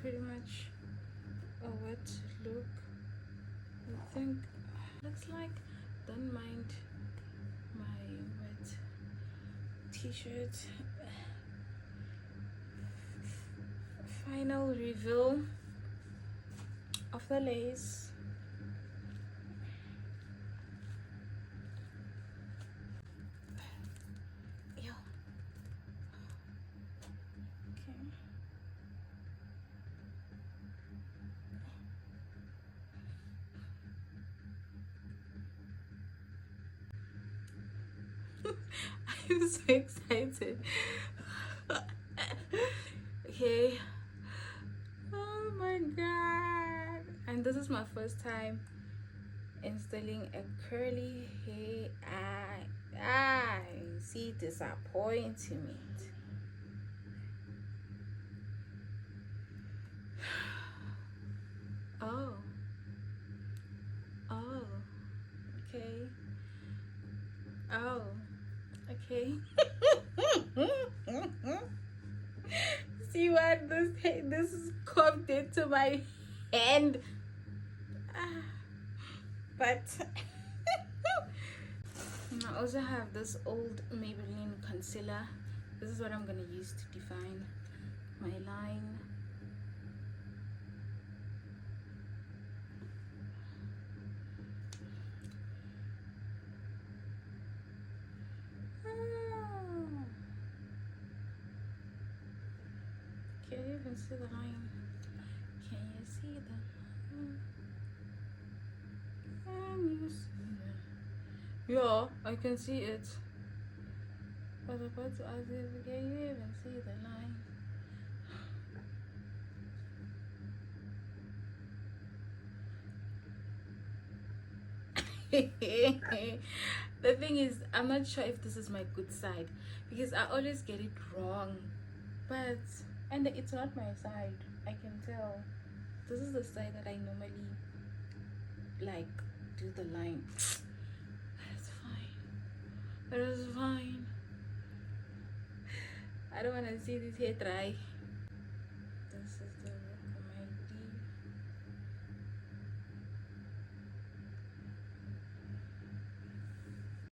pretty much a wet look. I think looks like, don't mind my wet t-shirt. Final reveal of the lace. Yo. Okay. I'm so excited. Okay. Oh my god. And this is my first time installing a curly hair. I see disappointment. Oh. Oh. Okay. Oh. Okay. See what this is carved into my hand. But I also have this old Maybelline concealer. This is what I'm gonna use to define my line. Can you even see the line? Can you see the line? Can you see it? Yeah, I can see it. But about to ask if can you even see the line? The thing is, I'm not sure if this is my good side because I always get it wrong. But and it's not my side. I can tell. This is the side that I normally like do the line. It's fine. It is fine. I don't want to see this hair dry.